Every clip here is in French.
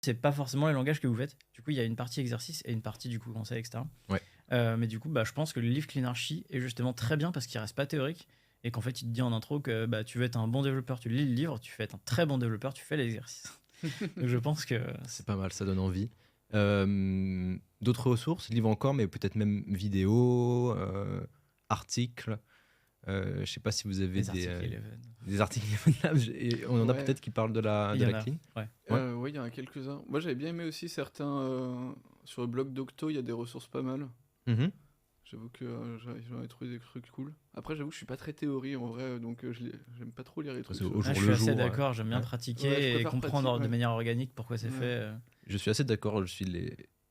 c'est pas forcément les langages que vous faites. Du coup, il y a une partie exercice et une partie du coup conseil, etc. Ouais. Mais du coup, je pense que le livre Cleanarchy est justement très bien parce qu'il reste pas théorique et qu'en fait, il te dit en intro que tu veux être un bon développeur, tu lis le livre, tu fais être un très bon développeur, tu fais l'exercice. Donc je pense que C'est pas mal, ça donne envie. D'autres ressources, livres encore, mais peut-être même vidéos, articles. Je sais pas si vous avez les articles Eleven. des articles Eleven Labs, et on en a Ouais. peut-être qui parlent de Il de y la en a, clean. ouais. Ouais. Ouais, il y en a quelques-uns. Moi, j'avais bien aimé aussi certains. Sur le blog d'Octo, il y a des ressources pas mal. Mhm. J'avoue que j'en ai trouvé des trucs cool. Après, j'avoue que je suis pas très théorie en vrai, donc j'aime pas trop lire les trucs. C'est sur- au jour Je le suis assez jour, d'accord, j'aime bien ouais. pratiquer Ouais, je et préfère comprendre pratiquer, de ouais. manière organique pourquoi c'est Ouais. fait. Je suis assez d'accord. Je suis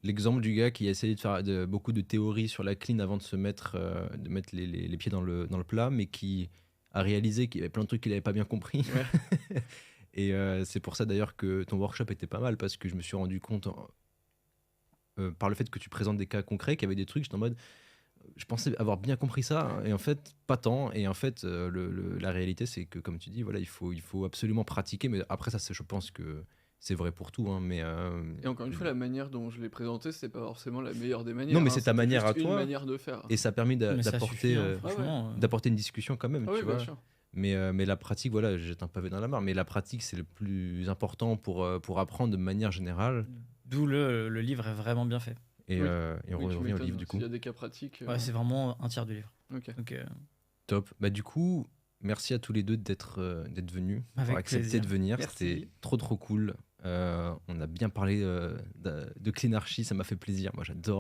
l'exemple du gars qui a essayé de faire beaucoup de théories sur la clean avant de mettre les pieds dans le plat, mais qui a réalisé qu'il y avait plein de trucs qu'il n'avait pas bien compris. Ouais. Et c'est pour ça d'ailleurs que ton workshop était pas mal, parce que je me suis rendu compte, par le fait que tu présentes des cas concrets, qu'il y avait des trucs, j'étais en mode, je pensais avoir bien compris ça, et en fait, pas tant. Et en fait, la réalité, c'est que, comme tu dis, voilà, il faut absolument pratiquer. Mais après, ça, je pense que c'est vrai pour tout. Hein, mais, Et encore une fois, la manière dont je l'ai présenté, c'est pas forcément la meilleure des manières. non, mais hein, c'est ta c'était manière juste à une toi, manière de faire. et ça a permis Mais ça d'apporter suffit, hein, franchement. d'apporter une discussion quand même, Ah tu oui, bien vois. sûr. Mais la pratique, voilà, je jette un pavé dans la mare. Mais la pratique, c'est le plus important pour apprendre de manière générale. D'où le livre est vraiment bien fait. Et, Oui. et on Oui, tu revient au m'étonnes, livre, du coup. s'il y a des cas pratiques. Ouais, c'est vraiment un tiers du livre. Ok. Donc, Top. Bah, du coup, merci à tous les deux d'être venus, d'avoir Avec accepté plaisir. de venir. Merci. C'était trop cool. On a bien parlé de Cleanarchy, ça m'a fait plaisir. Moi, j'adore.